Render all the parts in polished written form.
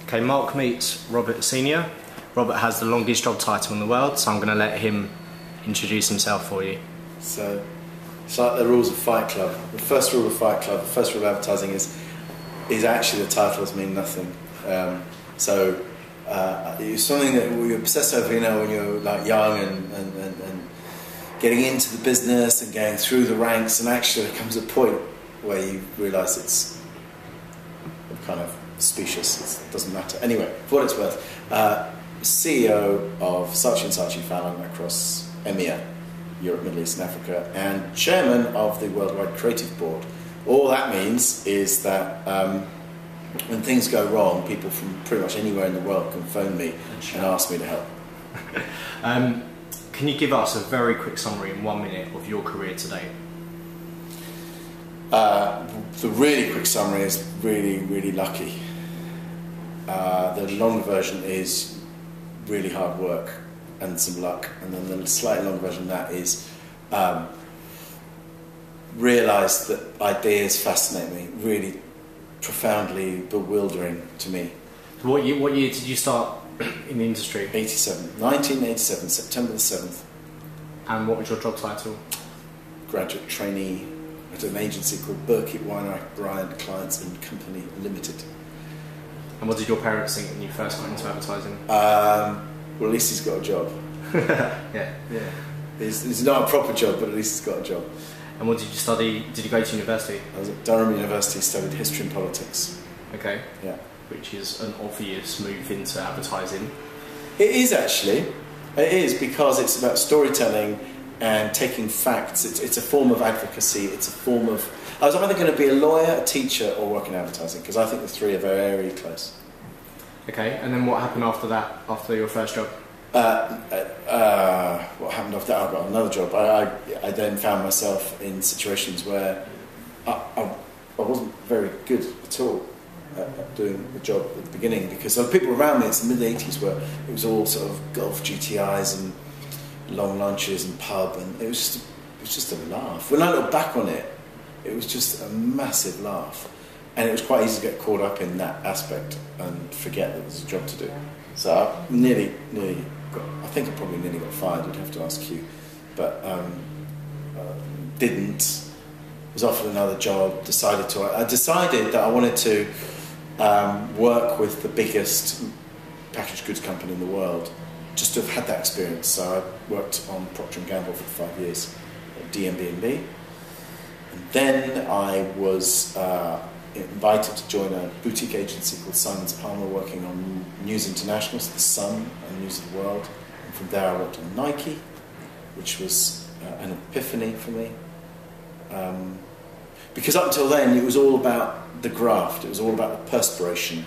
Okay, Mark meets Robert Senior. Robert has the longest job title in the world, so I'm going to let him introduce himself for you. So, it's like the rules of Fight Club. The first rule of Fight Club, the first rule of advertising is actually the titles mean nothing. It's something that we obsess over, you know, when you're like young and getting into the business and going through the ranks, and actually there comes a point where you realise it's kind of specious. It doesn't matter. Anyway, for what it's worth, CEO of Saatchi Fallon across EMEA, Europe, Middle East and Africa, and chairman of the Worldwide Creative Board. All that means is that when things go wrong, people from pretty much anywhere in the world can phone me and ask me to help. Can you give us a very quick summary in 1 minute of your career today? The really quick summary is really lucky. The long version is really hard work and some luck, and then the slightly longer version of that is realise that ideas fascinate me, really profoundly bewildering to me. What year did you start in the industry? 1987, September the 7th. And what was your job title? Graduate trainee at an agency called Burkitt Weinreich Bryant Clients and Company Limited. And what did your parents think when you first got into advertising? Well, at least he's got a job. yeah. It's not a proper job, but at least he's got a job. And what did you study? Did you go to university? I was at Durham University, studied history and politics. Okay. Yeah. Which is an obvious move into advertising. It is actually. It is, because it's about storytelling and taking facts. It's a form of advocacy. It's a form of... I was either going to be a lawyer, a teacher, or work in advertising, because I think the three are very close. Okay, and then what happened after that, after your first job? What happened after that? I got another job. I then found myself in situations where I wasn't very good at all at doing the job at the beginning, because there were people around me. It's the mid-80s where it was all sort of golf GTIs and long lunches and pub, and it was just a laugh. When I look back on it, it was just a massive laugh, and it was quite easy to get caught up in that aspect and forget that there's a job to do. So I nearly got, I think I probably nearly got fired. You'd have to ask you, but didn't. Was offered another job. I decided that I wanted to work with the biggest packaged goods company in the world, just to have had that experience. So I worked on Procter & Gamble for 5 years at DMB&B, and then I was invited to join a boutique agency called Simons Palmer, working on News International, so The Sun and News of the World. And from there I worked on Nike, which was an epiphany for me. Because up until then it was all about the graft, it was all about the perspiration,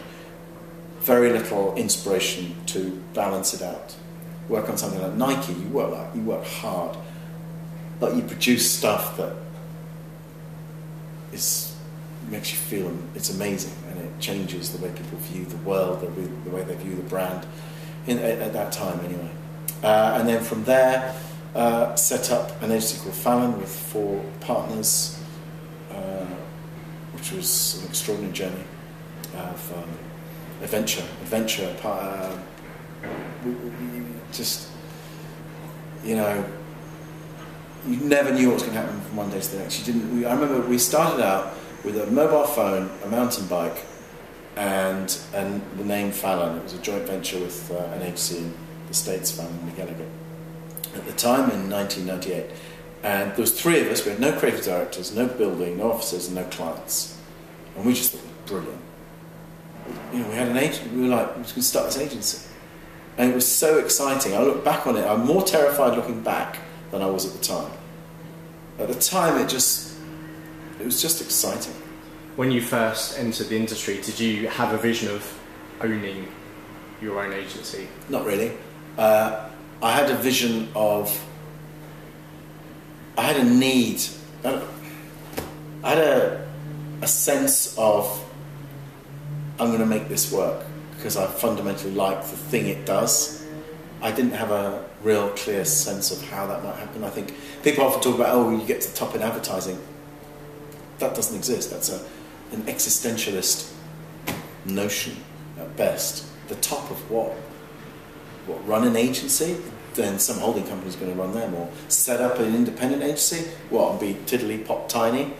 very little inspiration to balance it out. Work on something like Nike, you work hard, but you produce stuff that makes you feel it's amazing, and it changes the way people view the world, the way they view the brand, at that time anyway. And then from there, set up an agency called Fallon with 4 partners, which was an extraordinary journey of adventure. Just, you know, you never knew what was going to happen from one day to the next. I remember we started out with a mobile phone, a mountain bike, and the name Fallon. It was a joint venture with an agency in the States, Fallon and McGallagher, at the time in 1998. And there was 3 of us. We had no creative directors, no building, no officers, and no clients. And we just thought it was brilliant. You know, we had an agent. We were like, we could start this agency, and it was so exciting. I look back on it. I'm more terrified looking back than I was at the time. At the time, it was just exciting. When you first entered the industry, did you have a vision of owning your own agency? Not really. I had a vision of... I had a need. I had a sense of, I'm going to make this work, because I fundamentally like the thing it does. I didn't have a real clear sense of how that might happen. I think people often talk about, oh, you get to the top in advertising. That doesn't exist. That's an existentialist notion at best, the top of what run an agency, then some holding company is going to run them, or set up an independent agency, and be tiddly pop tiny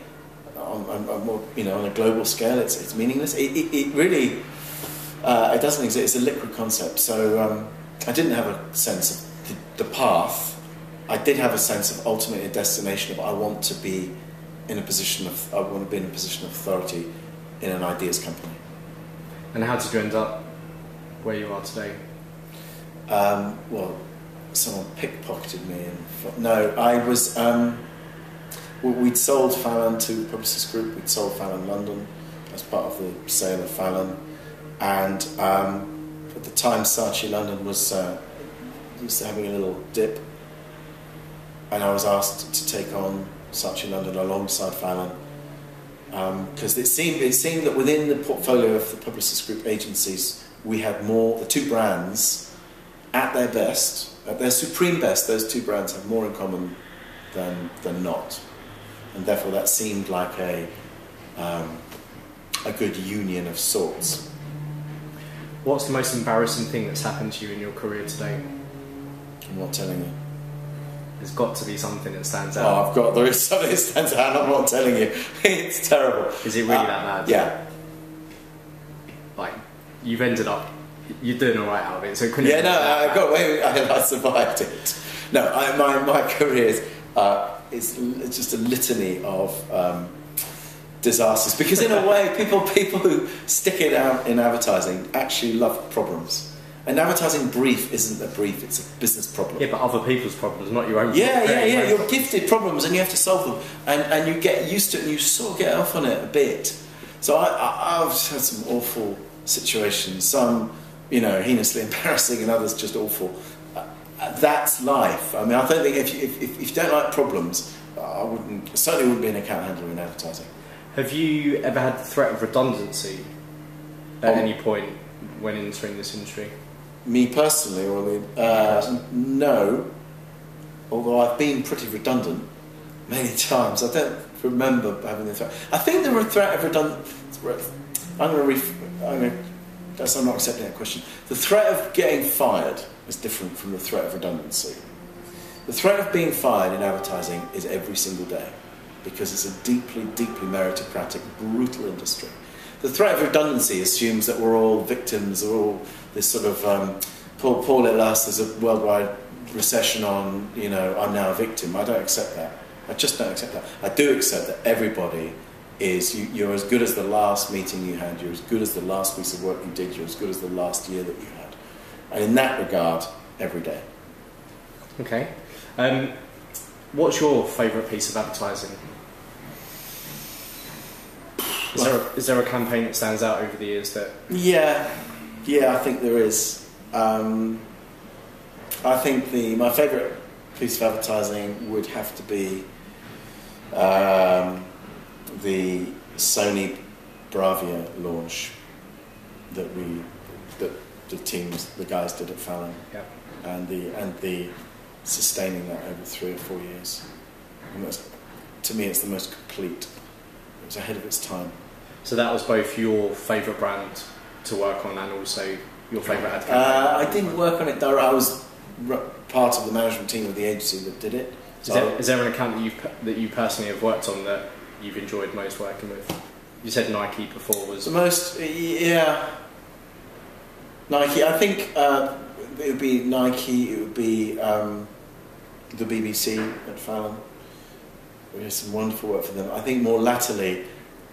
on a global scale. It's meaningless. It really it doesn't exist. It's a liquid concept. So I didn't have a sense of the path. I did have a sense of ultimately a destination of I want to be in a position of authority in an ideas company. And how did you end up where you are today? Someone pickpocketed me. I was. We'd sold Fallon to Publicis Group. We'd sold Fallon London as part of the sale of Fallon, and at the time, Saatchi London was having a little dip, and I was asked to take on Saatchi London alongside Fallon, because it seemed that within the portfolio of the Publicis Group agencies, we had the two brands at their best, at their supreme best. Those two brands have more in common than not, and therefore that seemed like a good union of sorts. What's the most embarrassing thing that's happened to you in your career today? I'm not telling you. There's got to be something that stands out. There is something that stands out, and I'm not telling you. It's terrible. Is it really that bad? Yeah. Like, you've ended up, you're doing all right out of it, so it couldn't. Yeah, no, I got away with it. I survived it. No, my career is just a litany of disasters, because in a way, people who stick it out in advertising actually love problems. An advertising brief isn't a brief; it's a business problem. Yeah, but other people's problems, not your own. Yeah. You're gifted problems, and you have to solve them, and you get used to it, and you sort of get off on it a bit. So I've had some awful situations, some heinously embarrassing, and others just awful. That's life. I mean, I don't think if you don't like problems, I certainly wouldn't be an account handler in advertising. Have you ever had the threat of redundancy at any point when entering this industry? Me personally, no. Although I've been pretty redundant many times, I don't remember having the threat. I think the threat of redundancy. I'm not accepting that question. The threat of getting fired is different from the threat of redundancy. The threat of being fired in advertising is every single day, because it's a deeply, deeply meritocratic, brutal industry. The threat of redundancy assumes that we're all victims, or all this sort of poor little us, there's a worldwide recession on, I'm now a victim. I don't accept that. I just don't accept that. I do accept that everybody is, you're as good as the last meeting you had, you're as good as the last piece of work you did, you're as good as the last year that you had. And in that regard, every day. Okay. What's your favourite piece of advertising? Is there a campaign that stands out over the years that... Yeah, I think there is. I think my favourite piece of advertising would have to be the Sony Bravia launch that the guys did at Fallon, and the sustaining that over 3 or 4 years. And to me, it's the most complete. It was ahead of its time. So that was both your favourite brand to work on and also your favourite ad campaign? I didn't work on it directly. I was part of the management team of the agency that did it. So is there an account that you personally have worked on that you've enjoyed most working with? You said Nike before was... The most, yeah. Nike, I think it would be Nike, it would be the BBC at Fallon. We did some wonderful work for them. I think more latterly,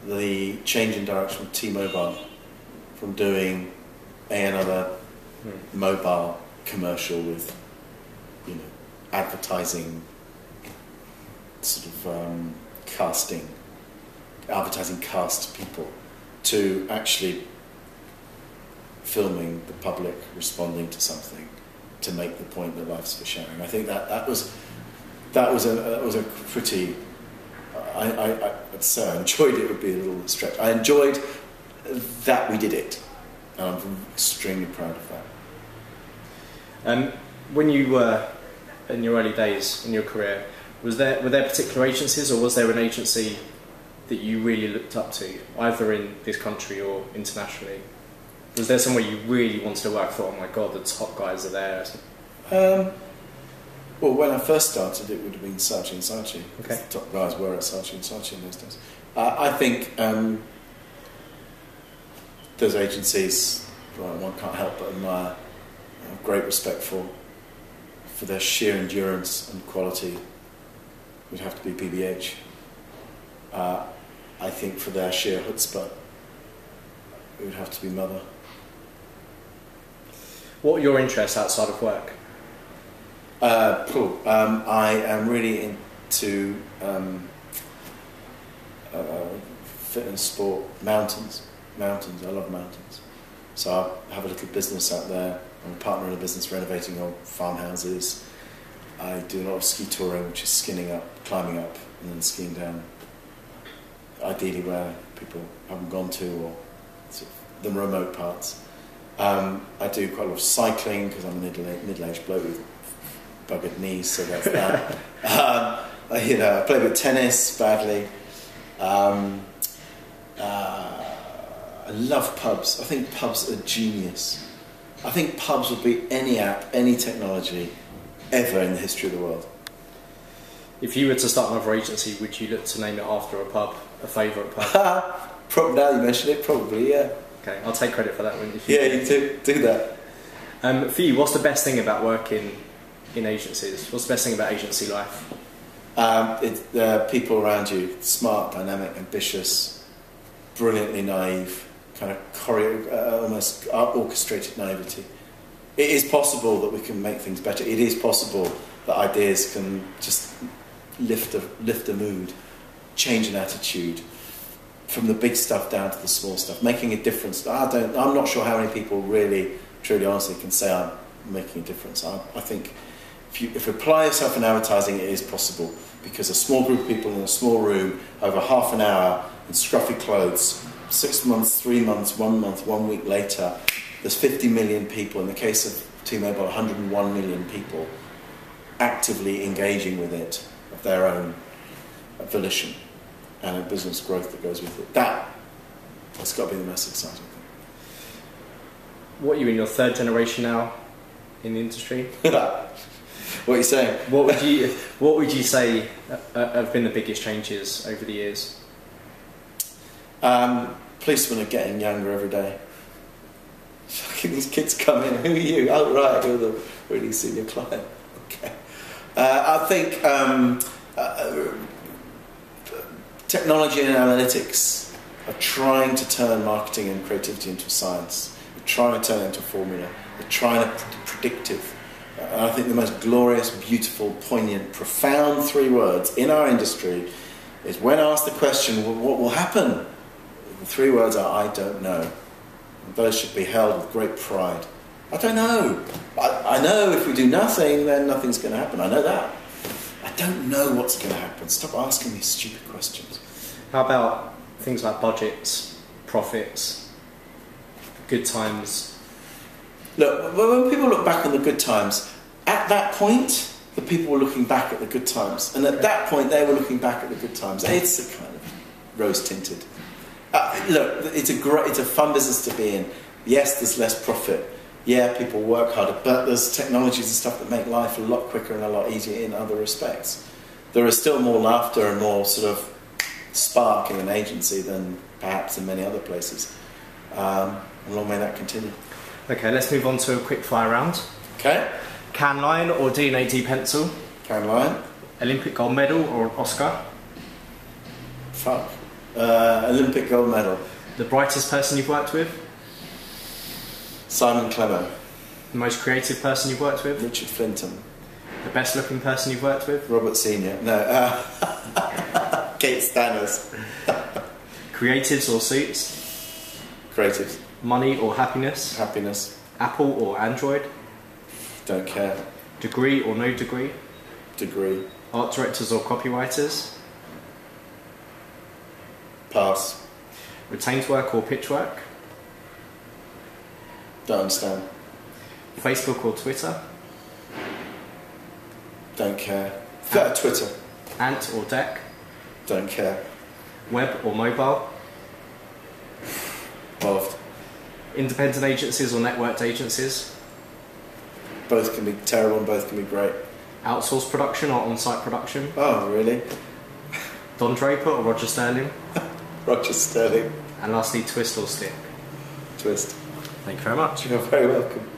the change in direction of T-Mobile from doing another mobile commercial with, advertising sort of advertising cast people, to actually filming the public responding to something to make the point that life's for sharing. I think that was a pretty. I'd say I enjoyed it. Would be a little stretch. I enjoyed that we did it, and I'm extremely proud of that. When you were in your early days in your career, were there particular agencies, or was there an agency that you really looked up to, either in this country or internationally? Was there somewhere you really wanted to work? Thought, oh my god, the top guys are there. Well, when I first started, it would have been Saatchi and Saatchi. Okay. The top guys were at Saatchi and Saatchi in those days. I think those agencies, one can't help but admire. I have great respect for their sheer endurance and quality. Would have to be PBH. I think for their sheer chutzpah, it would have to be Mother. What are your interests outside of work? Cool. I am really into fitness, sport, mountains. Mountains. I love mountains. So I have a little business out there. I'm a partner in a business renovating old farmhouses. I do a lot of ski touring, which is skinning up, climbing up, and then skiing down. Ideally where people haven't gone to, or sort of the remote parts. I do quite a lot of cycling because I'm a middle-aged bloke with buggered knees, so that's that. I play a bit of tennis badly. I love pubs. I think pubs are genius. I think pubs would beat any app, any technology ever in the history of the world. If you were to start another agency, would you look to name it after a pub, a favourite pub? Probably, now you mention it, probably, yeah. Okay, I'll take credit for that one. Yeah, you do that. For you, what's the best thing about working in agencies? What's the best thing about agency life? People around you, smart, dynamic, ambitious, brilliantly naive, kind of almost orchestrated naivety. It is possible that we can make things better. It is possible that ideas can just lift a mood, change an attitude, from the big stuff down to the small stuff, making a difference. I'm not sure how many people really, truly, honestly can say I'm making a difference. I think if you apply yourself in advertising, it is possible, because a small group of people in a small room over half an hour in scruffy clothes, 6 months, 3 months, 1 month, 1 week later, there's 50 million people, in the case of T-Mobile, 101 million people actively engaging with it of their own volition, and a business growth that goes with it. That's got to be the most exciting thing. What are you in your third generation now in the industry? What are you saying? What would you say have been the biggest changes over the years? Policemen are getting younger every day. Fucking these kids come in. Who are you? Oh right, you're the really senior client. Okay. I think technology and analytics are trying to turn marketing and creativity into a science. They're trying to turn it into a formula. They're trying to predictive. And I think the most glorious, beautiful, poignant, profound 3 words in our industry is, when asked the question, well, what will happen? The 3 words are, I don't know. And those should be held with great pride. I don't know. I know if we do nothing, then nothing's going to happen. I know that. I don't know what's going to happen. Stop asking me stupid questions. How about things like budgets, profits, good times? Look, when people look back on the good times, at that point, the people were looking back at the good times. And at that point, they were looking back at the good times. It's a kind of rose-tinted. Look, it's a fun business to be in. Yes, there's less profit. Yeah, people work harder, but there's technologies and stuff that make life a lot quicker and a lot easier in other respects. There is still more laughter and more sort of spark in an agency than perhaps in many other places. And long may that continue. Okay, let's move on to a quick fire round. Okay. Can line or D&AD pencil? Can line. Olympic gold medal or Oscar? Fuck. Olympic gold medal. The brightest person you've worked with? Simon Clemmer. The most creative person you've worked with? Richard Flinton. The best looking person you've worked with? Robert Senior. No. Kate Stanners. Creatives or suits? Creatives. Money or happiness? Happiness. Apple or Android? Don't care. Degree or no degree? Degree. Art directors or copywriters? Pass. Retained work or pitch work? Don't understand. Facebook or Twitter? Don't care. Twitter. Ant or deck? Don't care. Web or mobile? Both. Independent agencies or networked agencies? Both can be terrible and both can be great. Outsourced production or on-site production? Oh, really? Don Draper or Roger Sterling? Roger Sterling. And lastly, twist or stick? Twist. Thank you very much. You're very welcome.